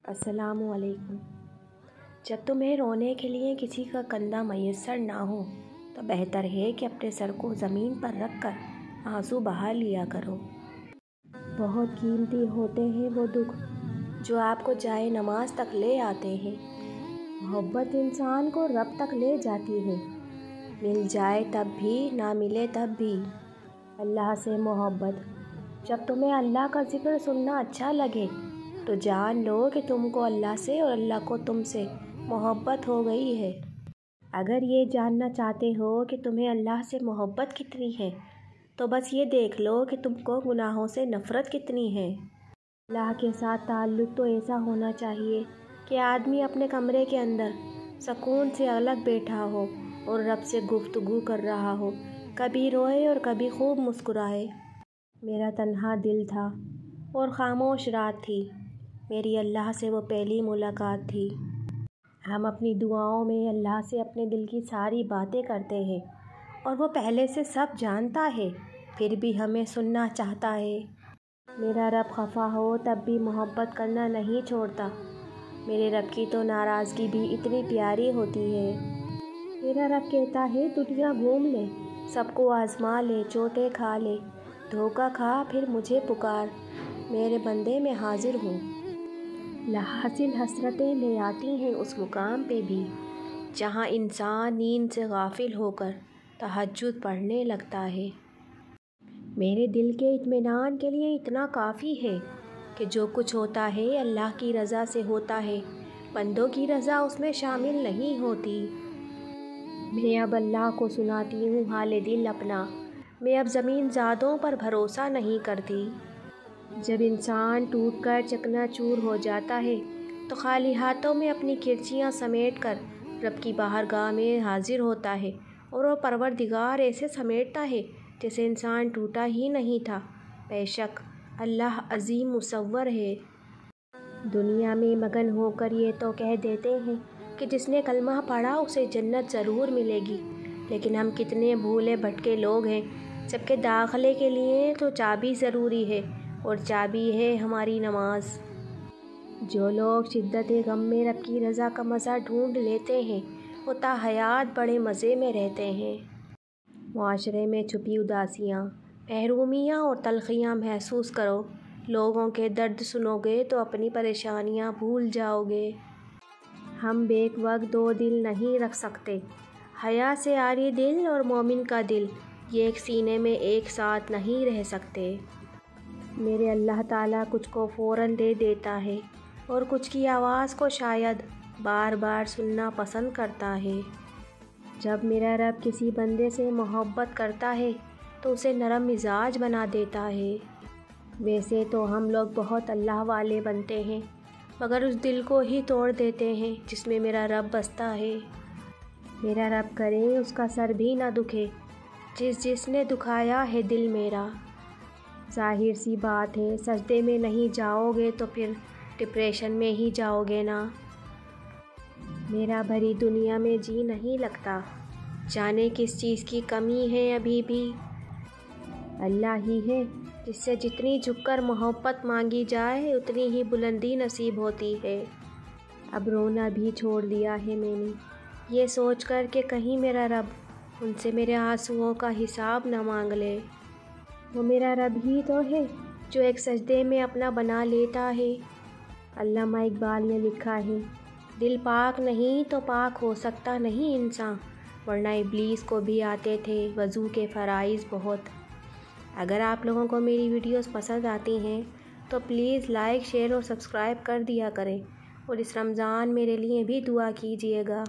السلام علیکم۔ جب تمہیں رونے کے لیے کسی کا کندھا میسر نہ ہو تو بہتر ہے کہ اپنے سر کو زمین پر رکھ کر آنسو بہا لیا کرو۔ بہت قیمتی ہوتے ہیں وہ دکھ جو آپ کو جائے نماز تک لے آتے ہیں۔ محبت انسان کو رب تک لے جاتی ہے، مل جائے تب بھی نہ ملے تب بھی۔ اللہ سے محبت۔ جب تمہیں اللہ کا ذکر سننا اچھا لگے تو جان لو کہ تم کو اللہ سے اور اللہ کو تم سے محبت ہو گئی ہے۔ اگر یہ جاننا چاہتے ہو کہ تمہیں اللہ سے محبت کتنی ہے تو بس یہ دیکھ لو کہ تم کو گناہوں سے نفرت کتنی ہے۔ اللہ کے ساتھ تعلق تو ایسا ہونا چاہیے کہ آدمی اپنے کمرے کے اندر سکون سے الگ بیٹھا ہو اور رب سے گفتگو کر رہا ہو، کبھی روئے اور کبھی خوب مسکرائے۔ میرا تنہا دل تھا اور خاموش رات تھی، میری اللہ سے وہ پہلی ملاقات تھی۔ ہم اپنی دعاؤں میں اللہ سے اپنے دل کی ساری باتیں کرتے ہیں اور وہ پہلے سے سب جانتا ہے، پھر بھی ہمیں سننا چاہتا ہے۔ میرا رب خفا ہو تب بھی محبت کرنا نہیں چھوڑتا۔ میرے رب کی تو ناراضگی بھی اتنی پیاری ہوتی ہے۔ میرا رب کہتا ہے دنیا گھوم لے، سب کو آزما لے، چوٹیں کھا لے، دھوکہ کھا پھر مجھے پکار، میرے بندے میں حاضر ہوں۔ لاحاصل حسرتیں لے آتی ہیں اس مقام پہ بھی جہاں انسان نیند سے غافل ہو کر تہجد پڑھنے لگتا ہے۔ میرے دل کے اطمینان کے لیے اتنا کافی ہے کہ جو کچھ ہوتا ہے اللہ کی رضا سے ہوتا ہے، بندوں کی رضا اس میں شامل نہیں ہوتی۔ میں اب اللہ کو سناتی ہوں حال دل اپنا، میں اب زمین زادوں پر بھروسہ نہیں کرتی۔ جب انسان ٹوٹ کر چکنا چور ہو جاتا ہے تو خالی ہاتھوں میں اپنی کرچیاں سمیٹ کر رب کی بارگاہ میں حاضر ہوتا ہے اور وہ پروردگار ایسے سمیٹتا ہے جیسے انسان ٹوٹا ہی نہیں تھا۔ بے شک اللہ عظیم مصور ہے۔ دنیا میں مگن ہو کر یہ تو کہہ دیتے ہیں کہ جس نے کلمہ پڑھا اسے جنت ضرور ملے گی، لیکن ہم کتنے بھولے بھٹکے لوگ ہیں۔ سب کے داخلے کے لیے تو چابی ضروری ہے اور چابی ہے ہماری نماز۔ جو لوگ شدت غم میں رب کی رضا کا مزہ ڈھونڈ لیتے ہیں وہ تا حیات بڑے مزے میں رہتے ہیں۔ معاشرے میں چھپی اداسیاں، محرومیاں اور تلخیاں محسوس کرو، لوگوں کے درد سنو گے تو اپنی پریشانیاں بھول جاؤ گے۔ ہم بیک وقت دو دل نہیں رکھ سکتے، حیا سے عاری دل اور مومن کا دل یہ ایک سینے میں ایک ساتھ نہیں رہ سکتے۔ میرے اللہ تعالیٰ کچھ کو فوراً دے دیتا ہے اور کچھ کی آواز کو شاید بار بار سننا پسند کرتا ہے۔ جب میرا رب کسی بندے سے محبت کرتا ہے تو اسے نرم مزاج بنا دیتا ہے۔ ویسے تو ہم لوگ بہت اللہ والے بنتے ہیں مگر اس دل کو ہی توڑ دیتے ہیں جس میں میرا رب بستا ہے۔ میرا رب کرے اس کا سر بھی نہ دکھے جس نے دکھایا ہے دل میرا۔ ظاہر سی بات ہے سجدے میں نہیں جاؤ گے تو پھر ڈپریشن میں ہی جاؤ گے نا۔ میرا بھری دنیا میں جی نہیں لگتا، جانے کس چیز کی کمی ہے ابھی بھی۔ اللہ ہی ہے جس سے جتنی جھک کر محبت مانگی جائے اتنی ہی بلندی نصیب ہوتی ہے۔ اب رونا بھی چھوڑ دیا ہے میں نے، یہ سوچ کر کہ کہیں میرا رب ان سے میرے آنسوؤں کا حساب نہ مانگ لے۔ وہ میرا رب ہی تو ہے جو ایک سجدے میں اپنا بنا لیتا ہے۔ علامہ اقبال نے لکھا ہے، دل پاک نہیں تو پاک ہو سکتا نہیں انسان، ورنہ ابلیس کو بھی آتے تھے وضو کے فرائض بہت۔ اگر آپ لوگوں کو میری ویڈیوز پسند آتی ہیں تو پلیز لائک، شیئر اور سبسکرائب کر دیا کریں اور اس رمضان میرے لیے بھی دعا کیجیے گا۔